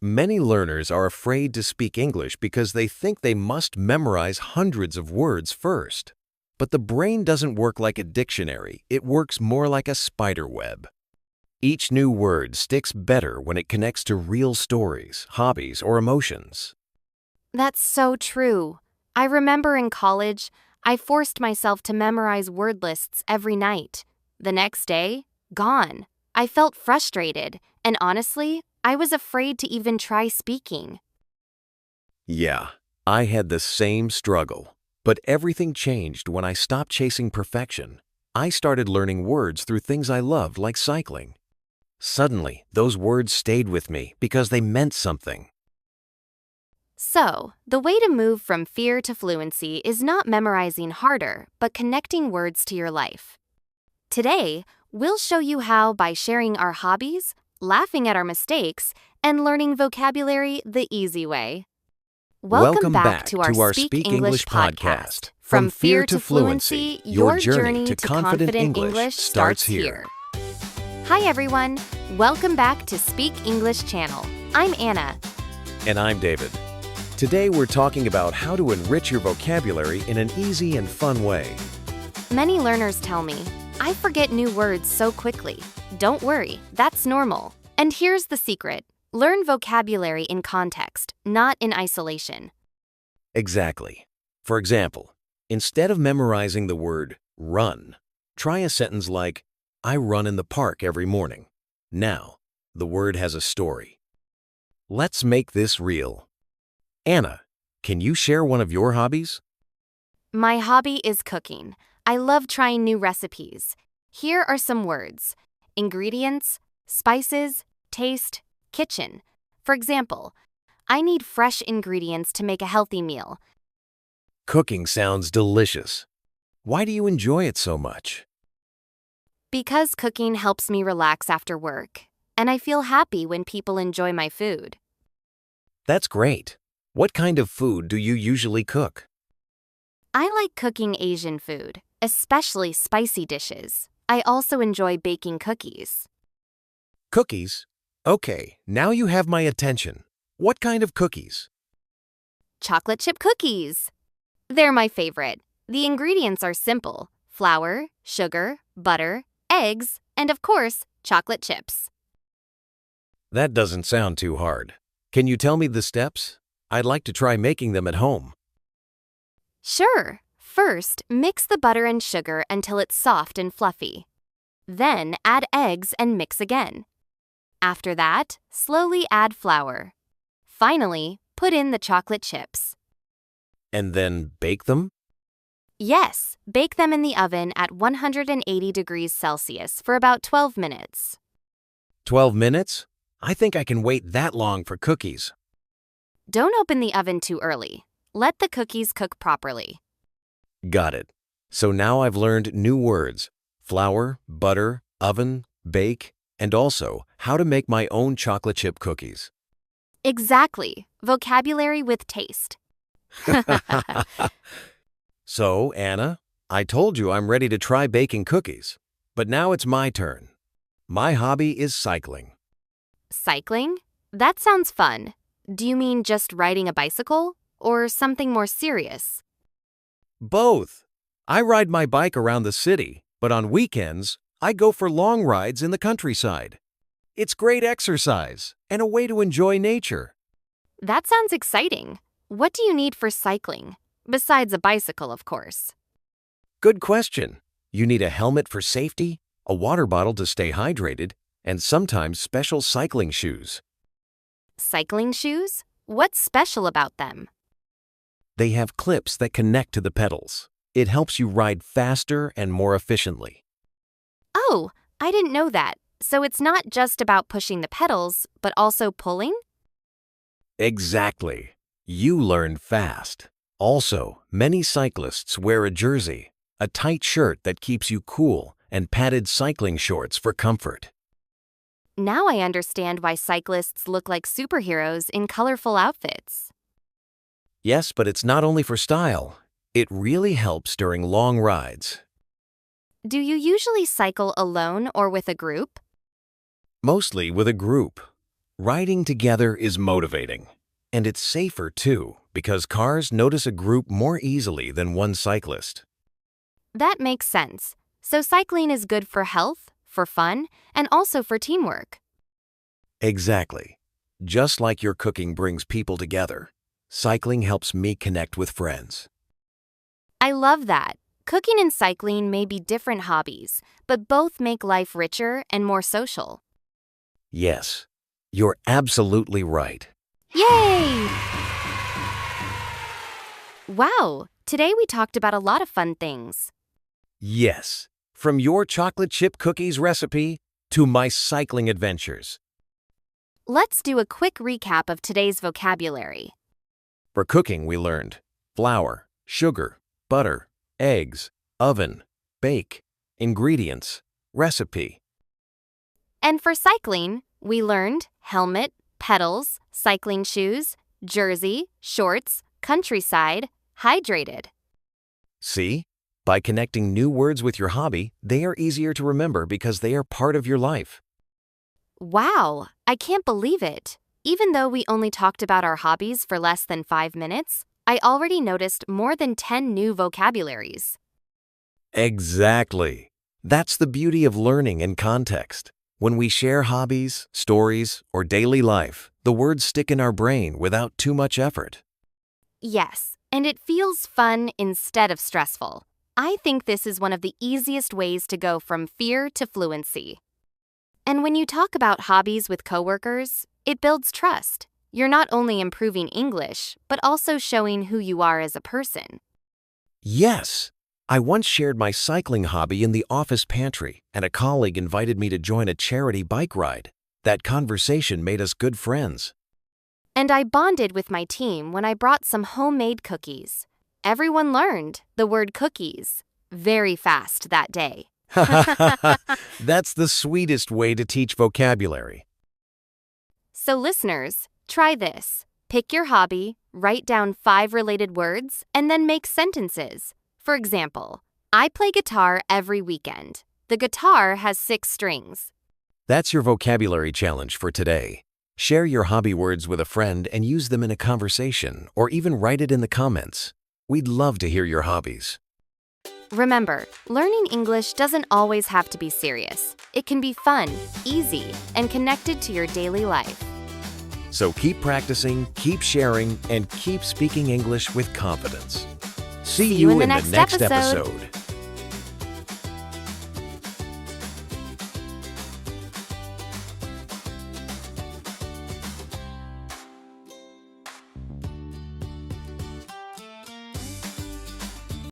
Many learners are afraid to speak English because they think they must memorize hundreds of words first. But the brain doesn't work like a dictionary, it works more like a spider web. Each new word sticks better when it connects to real stories, hobbies, or emotions. That's so true. I remember in college, I forced myself to memorize word lists every night. The next day, gone. I felt frustrated, and honestly, I was afraid to even try speaking. Yeah, I had the same struggle. But everything changed when I stopped chasing perfection. I started learning words through things I loved, like cycling. Suddenly, those words stayed with me because they meant something. So, the way to move from fear to fluency is not memorizing harder, but connecting words to your life. Today, we'll show you how by sharing our hobbies, laughing at our mistakes, and learning vocabulary the easy way. Welcome back to our Speak English podcast. From fear to fluency, your journey to confident English starts here. Hi everyone, welcome back to Speak English channel. I'm Anna. And I'm David. Today we're talking about how to enrich your vocabulary in an easy and fun way. Many learners tell me, I forget new words so quickly. Don't worry, that's normal. And here's the secret. Learn vocabulary in context, not in isolation. Exactly. For example, instead of memorizing the word run, try a sentence like, I run in the park every morning. Now, the word has a story. Let's make this real. Anna, can you share one of your hobbies? My hobby is cooking. I love trying new recipes. Here are some words. Ingredients, spices, taste, kitchen. For example, I need fresh ingredients to make a healthy meal. Cooking sounds delicious. Why do you enjoy it so much? Because cooking helps me relax after work, and I feel happy when people enjoy my food. That's great. What kind of food do you usually cook? I like cooking Asian food, especially spicy dishes. I also enjoy baking cookies. Cookies? Okay, now you have my attention. What kind of cookies? Chocolate chip cookies. They're my favorite. The ingredients are simple: flour, sugar, butter, eggs, and of course, chocolate chips. That doesn't sound too hard. Can you tell me the steps? I'd like to try making them at home. Sure. First, mix the butter and sugar until it's soft and fluffy. Then add eggs and mix again. After that, slowly add flour. Finally, put in the chocolate chips. And then bake them? Yes, bake them in the oven at 180 degrees Celsius for about 12 minutes. 12 minutes? I think I can wait that long for cookies. Don't open the oven too early. Let the cookies cook properly. Got it. So now I've learned new words: flour, butter, oven, bake, and also how to make my own chocolate chip cookies. Exactly. Vocabulary with taste. So, Anna, I told you I'm ready to try baking cookies. But now it's my turn. My hobby is cycling. Cycling? That sounds fun. Do you mean just riding a bicycle? Or something more serious? Both. I ride my bike around the city, but on weekends, I go for long rides in the countryside. It's great exercise and a way to enjoy nature. That sounds exciting. What do you need for cycling? Besides a bicycle, of course. Good question. You need a helmet for safety, a water bottle to stay hydrated, and sometimes special cycling shoes. Cycling shoes? What's special about them? They have clips that connect to the pedals. It helps you ride faster and more efficiently. Oh, I didn't know that. So it's not just about pushing the pedals, but also pulling? Exactly. You learn fast. Also, many cyclists wear a jersey, a tight shirt that keeps you cool, and padded cycling shorts for comfort. Now I understand why cyclists look like superheroes in colorful outfits. Yes, but it's not only for style. It really helps during long rides. Do you usually cycle alone or with a group? Mostly with a group. Riding together is motivating. And it's safer too, because cars notice a group more easily than one cyclist. That makes sense. So cycling is good for health, for fun, and also for teamwork. Exactly. Just like your cooking brings people together, cycling helps me connect with friends. I love that. Cooking and cycling may be different hobbies, but both make life richer and more social. Yes, you're absolutely right. Yay! Wow, today we talked about a lot of fun things. Yes, from your chocolate chip cookies recipe to my cycling adventures. Let's do a quick recap of today's vocabulary. For cooking, we learned flour, sugar, butter, eggs, oven, bake, ingredients, recipe. And for cycling, we learned helmet, pedals, cycling shoes, jersey, shorts, countryside, hydrated. See? By connecting new words with your hobby, they are easier to remember because they are part of your life. Wow, I can't believe it. Even though we only talked about our hobbies for less than 5 minutes, I already noticed more than 10 new vocabularies. Exactly. That's the beauty of learning in context. When we share hobbies, stories, or daily life, the words stick in our brain without too much effort. Yes, and it feels fun instead of stressful. I think this is one of the easiest ways to go from fear to fluency. And when you talk about hobbies with coworkers, it builds trust. You're not only improving English, but also showing who you are as a person. Yes! I once shared my cycling hobby in the office pantry, and a colleague invited me to join a charity bike ride. That conversation made us good friends. And I bonded with my team when I brought some homemade cookies. Everyone learned the word cookies very fast that day. That's the sweetest way to teach vocabulary. So listeners, try this. Pick your hobby, write down 5 related words, and then make sentences. For example, I play guitar every weekend. The guitar has 6 strings. That's your vocabulary challenge for today. Share your hobby words with a friend and use them in a conversation, or even write it in the comments. We'd love to hear your hobbies. Remember, learning English doesn't always have to be serious. It can be fun, easy, and connected to your daily life. So keep practicing, keep sharing, and keep speaking English with confidence. See you in the next episode.